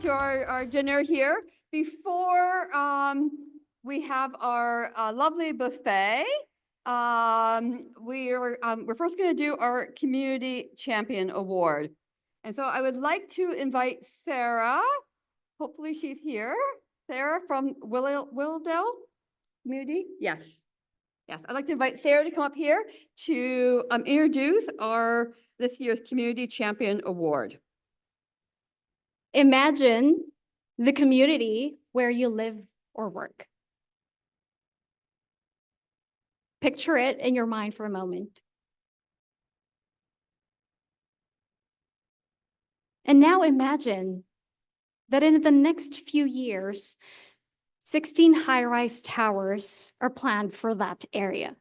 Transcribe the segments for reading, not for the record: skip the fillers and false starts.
to our dinner here. Before we have our lovely buffet, we're first going to do our Community Champion Award. And so I would like to invite Sarah. Hopefully she's here. Sarah from Willowdale Community. Yes. Yes, I'd like to invite Sarah to come up here to introduce this year's Community Champion Award. Imagine the community where you live or work. Picture it in your mind for a moment. And now imagine that in the next few years, 16 high-rise towers are planned for that area.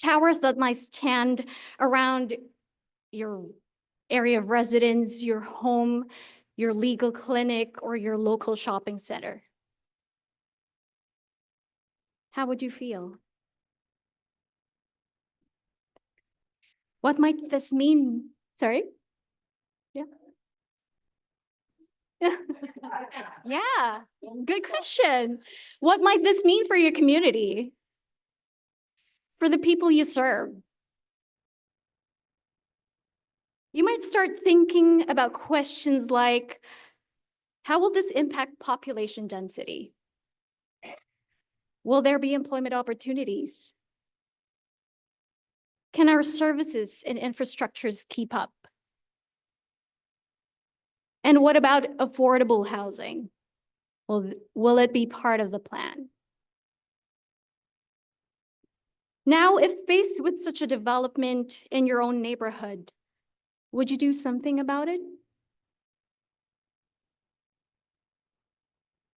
Towers that might stand around your area of residence, your home, your legal clinic, or your local shopping center. How would you feel? What might this mean? Sorry? Yeah. Yeah, good question. What might this mean for your community? For the people you serve? You might start thinking about questions like, how will this impact population density? Will there be employment opportunities? Can our services and infrastructures keep up? And what about affordable housing? Will it be part of the plan? Now, if faced with such a development in your own neighborhood, would you do something about it?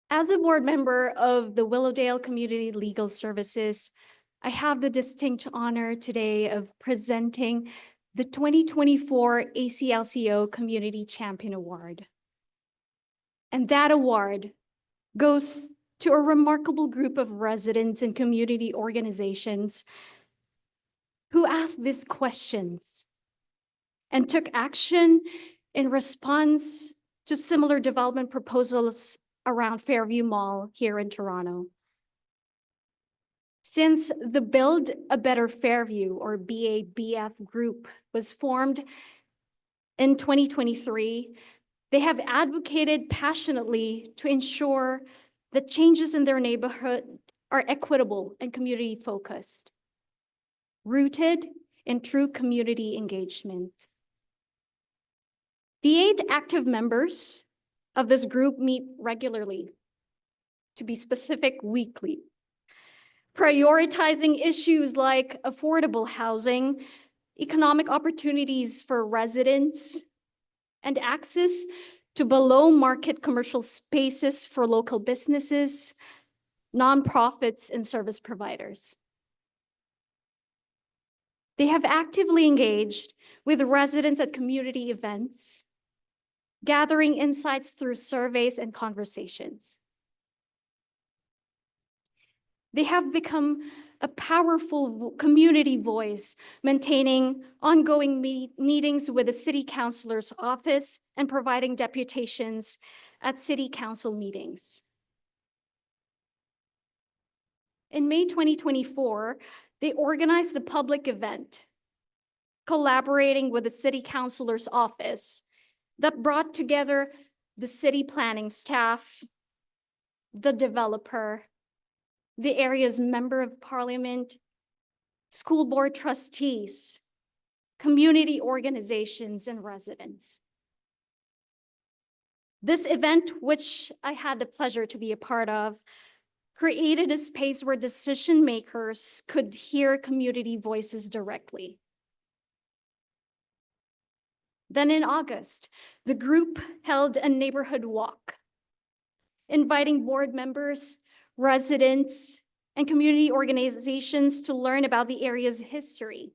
As a board member of the Willowdale Community Legal Services, I have the distinct honor today of presenting the 2024 ACLCO Community Champion Award. And that award goes to a remarkable group of residents and community organizations who asked these questions and took action in response to similar development proposals around Fairview Mall here in Toronto. Since the Build a Better Fairview, or BABF group, was formed in 2023, they have advocated passionately to ensure that changes in their neighborhood are equitable and community-focused, rooted in true community engagement. The 8 active members of this group meet regularly, to be specific, weekly, prioritizing issues like affordable housing, economic opportunities for residents, and access to below-market commercial spaces for local businesses, nonprofits, and service providers. They have actively engaged with residents at community events, gathering insights through surveys and conversations. They have become a powerful community voice, maintaining ongoing meetings with the City Councilor's office and providing deputations at City Council meetings. In May 2024, they organized a public event, collaborating with the City Councilor's office, that brought together the city planning staff, the developer, the area's member of parliament, school board trustees, community organizations, and residents. This event, which I had the pleasure to be a part of, created a space where decision makers could hear community voices directly. Then in August, the group held a neighborhood walk, inviting board members, residents, and community organizations to learn about the area's history,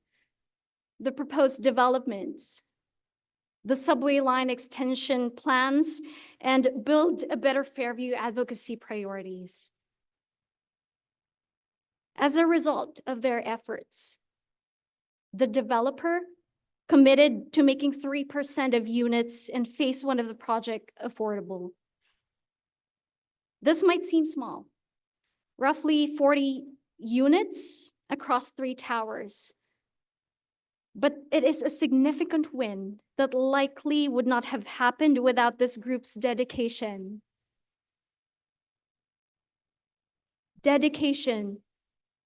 the proposed developments, the subway line extension plans, and Build a Better Fairview advocacy priorities. As a result of their efforts, the developer committed to making 3% of units in phase 1 of the project affordable. This might seem small, roughly 40 units across 3 towers, but it is a significant win that likely would not have happened without this group's dedication. Dedication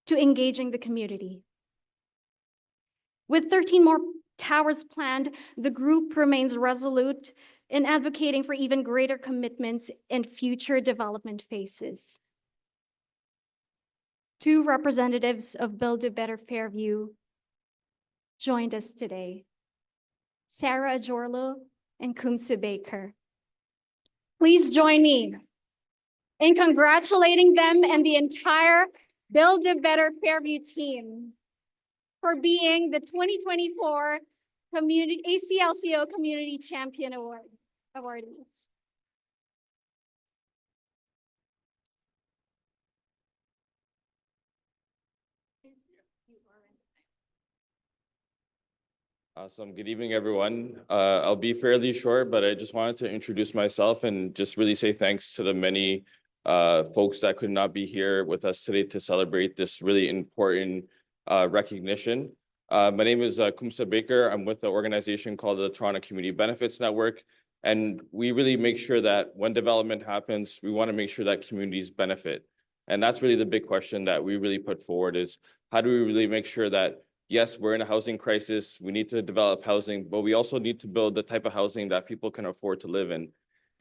to engaging the community. With 13 more towers planned, the group remains resolute in advocating for even greater commitments in future development phases. 2 representatives of Build a Better Fairview joined us today, Sarah Ajorlo and Kumsa Baker. Please join me in congratulating them and the entire Build a Better Fairview team for being the 2024 ACLCO Community Champion awardees. Awesome. Good evening, everyone. I'll be fairly short, but I just wanted to introduce myself and just really say thanks to the many folks that could not be here with us today to celebrate this really important recognition. My name is Kumsa Baker. I'm with an organization called the Toronto Community Benefits Network. And we really make sure that when development happens, we want to make sure that communities benefit. And that's really the big question that we really put forward is how do we really make sure that yes, we're in a housing crisis. We need to develop housing, but we also need to build the type of housing that people can afford to live in.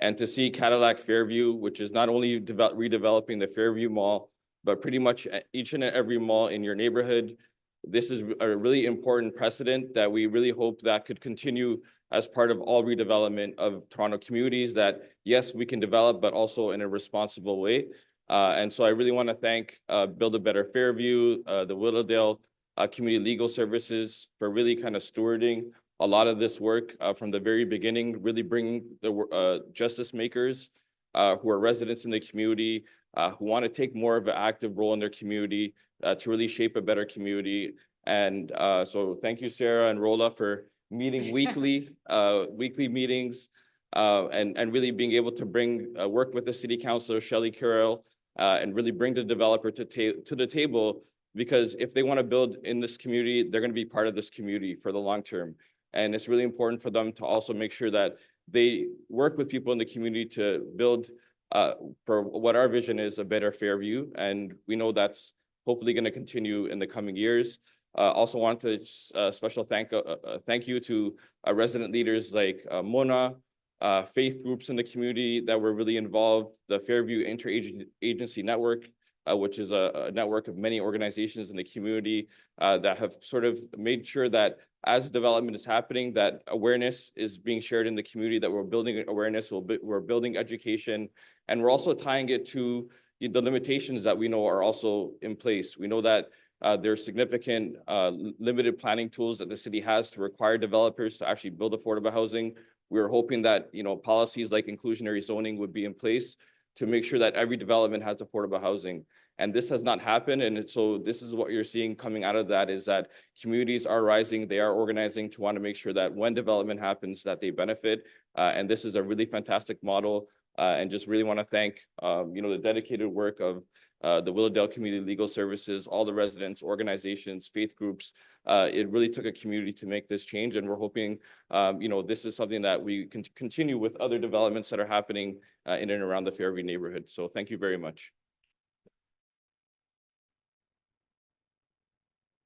And to see Cadillac Fairview, which is not only redeveloping the Fairview Mall, but pretty much each and every mall in your neighborhood, this is a really important precedent that we really hope that could continue as part of all redevelopment of Toronto communities that, yes, we can develop, but also in a responsible way. And so I really want to thank Build a Better Fairview, the Willowdale Community Legal Services for really kind of stewarding a lot of this work from the very beginning, really bringing the justice makers who are residents in the community, who want to take more of an active role in their community to really shape a better community. And so thank you, Sarah and Rola, for meeting weekly, weekly meetings, and really being able to bring work with the city councilor, Shelley Carroll, and really bring the developer to the table. Because if they want to build in this community, they're going to be part of this community for the long term. And it's really important for them to also make sure that they work with people in the community to build for what our vision is, a better Fairview. And we know that's hopefully going to continue in the coming years. Also want to special thank you to resident leaders like Mona, faith groups in the community that were really involved, the Fairview Interagency Network, which is a network of many organizations in the community that have sort of made sure that as development is happening, that awareness is being shared in the community, that we're building awareness, we're building education, and we're also tying it to the limitations that we know are also in place. We know that there's significant limited planning tools that the city has to require developers to actually build affordable housing. We're hoping that policies like inclusionary zoning would be in place to make sure that every development has affordable housing. And this has not happened. And so this is what you're seeing coming out of that is that communities are rising, they are organizing to want to make sure that when development happens, that they benefit. And this is a really fantastic model. And just really want to thank, the dedicated work of the Willowdale Community Legal Services, all the residents, organizations, faith groups. It really took a community to make this change. And we're hoping, this is something that we can continue with other developments that are happening in and around the Fairview neighborhood. So thank you very much.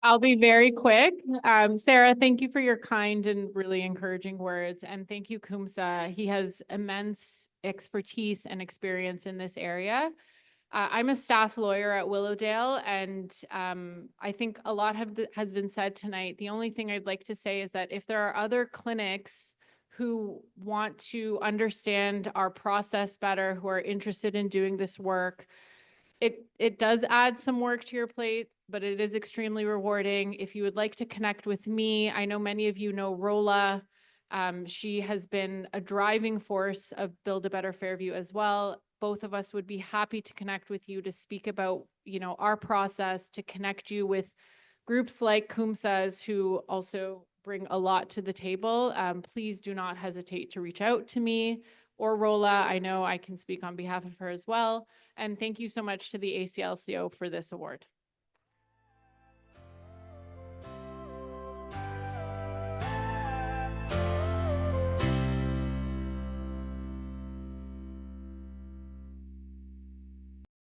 I'll be very quick. Sarah, thank you for your kind and really encouraging words. And thank you, Kumsa. He has immense expertise and experience in this area. I'm a staff lawyer at Willowdale, and I think a lot has been said tonight. The only thing I'd like to say is that if there are other clinics who want to understand our process better, who are interested in doing this work, it does add some work to your plate, but it is extremely rewarding. If you would like to connect with me, I know many of you know Rola. She has been a driving force of Build a Better Fairview as well. Both of us would be happy to connect with you to speak about, our process, to connect you with groups like Kumsa's who also bring a lot to the table. Please do not hesitate to reach out to me or Rola. I know I can speak on behalf of her as well. And thank you so much to the ACLCO for this award.